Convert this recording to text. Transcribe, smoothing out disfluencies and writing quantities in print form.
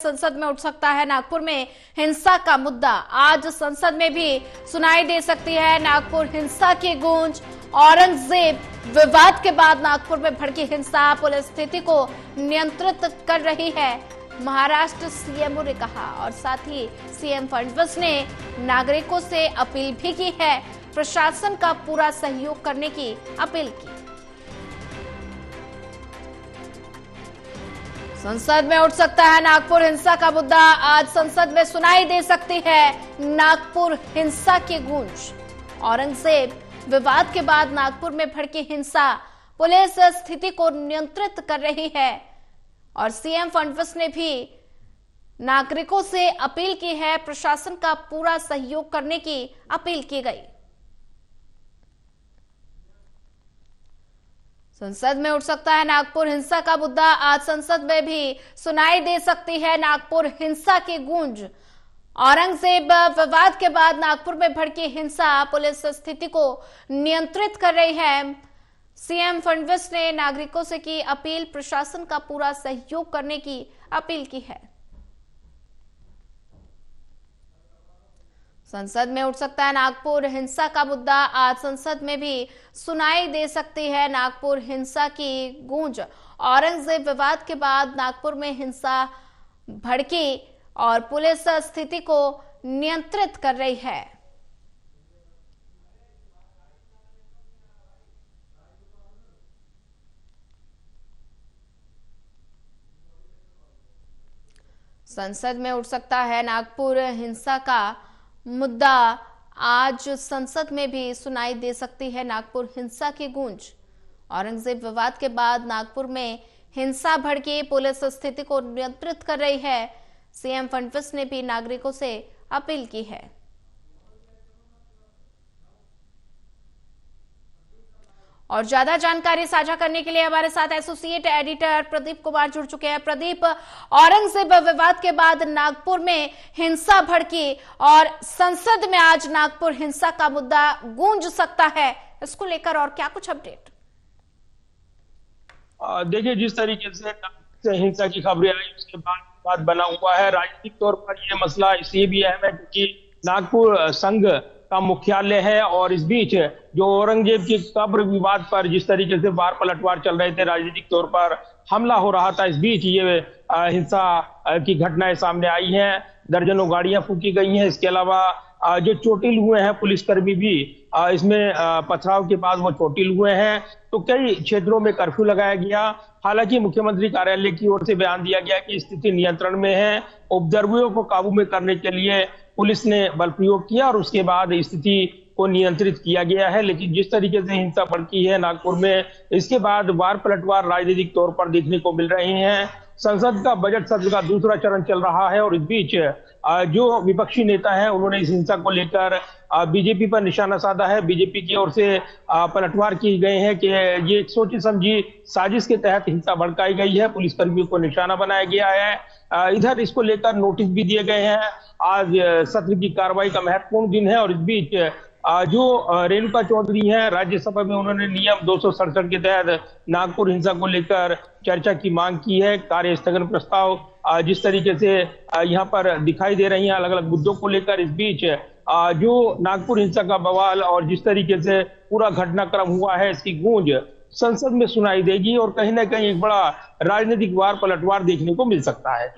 संसद में उठ सकता है। नागपुर में हिंसा का मुद्दा आज संसद में भी सुनाई दे सकती है। नागपुर हिंसा की गूंज, औरंगजेब विवाद के बाद नागपुर में भड़की हिंसा पुलिस स्थिति को नियंत्रित कर रही है, महाराष्ट्र सीएमओ ने कहा। और साथ ही सीएम फडणवीस ने नागरिकों से अपील भी की है, प्रशासन का पूरा सहयोग करने की अपील की। संसद में उठ सकता है नागपुर हिंसा का मुद्दा, आज संसद में सुनाई दे सकती है नागपुर हिंसा की गूंज। औरंगजेब विवाद के बाद नागपुर में भड़की हिंसा पुलिस स्थिति को नियंत्रित कर रही है और सीएम फडणवीस ने भी नागरिकों से अपील की है, प्रशासन का पूरा सहयोग करने की अपील की गई। संसद में उठ सकता है नागपुर हिंसा का मुद्दा, आज संसद में भी सुनाई दे सकती है नागपुर हिंसा की गूंज। औरंगजेब विवाद के बाद नागपुर में भड़की हिंसा पुलिस स्थिति को नियंत्रित कर रही है। सीएम फडणवीस ने नागरिकों से की अपील, प्रशासन का पूरा सहयोग करने की अपील की है। संसद में उठ सकता है नागपुर हिंसा का मुद्दा, आज संसद में भी सुनाई दे सकती है नागपुर हिंसा की गूंज। औरंगजेब विवाद के बाद नागपुर में हिंसा भड़की और पुलिस स्थिति को नियंत्रित कर रही है। संसद में उठ सकता है नागपुर हिंसा का मुद्दा, आज संसद में भी सुनाई दे सकती है नागपुर हिंसा की गूंज। औरंगजेब विवाद के बाद नागपुर में हिंसा भड़की, पुलिस स्थिति को नियंत्रित कर रही है। सीएम फडणवीस ने भी नागरिकों से अपील की है। और ज्यादा जानकारी साझा करने के लिए हमारे साथ एसोसिएट एडिटर प्रदीप कुमार जुड़ चुके हैं। प्रदीप, औरंगजेब विवाद के बाद नागपुर में हिंसा भड़की और संसद में आज नागपुर हिंसा का मुद्दा गूंज सकता है, इसको लेकर और क्या कुछ अपडेट? देखिए, जिस तरीके से हिंसा की खबरें आई उसके बाद बात बना हुआ है। राजनीतिक तौर पर यह मसला इसलिए भी अहम है क्योंकि नागपुर संघ का मुख्यालय है और इस बीच जो औरंगजेब की कब्र विवाद पर जिस तरीके से वार पलटवार चल रहे थे, राजनीतिक तौर पर हमला हो रहा था, इस बीच ये हिंसा की घटनाएं सामने आई हैं। दर्जनों गाड़ियां फूकी गई हैं। इसके अलावा जो चोटिल हुए हैं पुलिसकर्मी भी इसमें पथराव के बाद वो चोटिल हुए हैं। तो कई क्षेत्रों में कर्फ्यू लगाया गया। हालांकि मुख्यमंत्री कार्यालय की ओर से बयान दिया गया कि स्थिति नियंत्रण में है। उपद्रवियों को काबू में करने के लिए पुलिस ने बल प्रयोग किया और उसके बाद स्थिति को नियंत्रित किया गया है। लेकिन जिस तरीके से हिंसा भड़की है नागपुर में, इसके बाद वार पलटवार राजनीतिक तौर पर देखने को मिल रहे हैं। संसद का बजट सत्र का दूसरा चरण चल रहा है और इस बीच जो विपक्षी नेता हैं उन्होंने इस हिंसा को लेकर बीजेपी पर निशाना साधा है। बीजेपी की ओर से पलटवार किए गए हैं कि ये एक सोची समझी साजिश के तहत हिंसा भड़काई गई है, पुलिसकर्मियों को निशाना बनाया गया है। इधर इसको लेकर नोटिस भी दिए गए हैं। आज सत्र की कार्रवाई का महत्वपूर्ण दिन है और इस बीच जो रेणुका चौधरी हैं राज्यसभा में, उन्होंने नियम 267 के तहत नागपुर हिंसा को लेकर चर्चा की मांग की है। कार्य स्थगन प्रस्ताव जिस तरीके से यहाँ पर दिखाई दे रही हैं अलग अलग मुद्दों को लेकर, इस बीच जो नागपुर हिंसा का बवाल और जिस तरीके से पूरा घटनाक्रम हुआ है, इसकी गूंज संसद में सुनाई देगी और कहीं ना कहीं एक बड़ा राजनीतिक वार पलटवार देखने को मिल सकता है।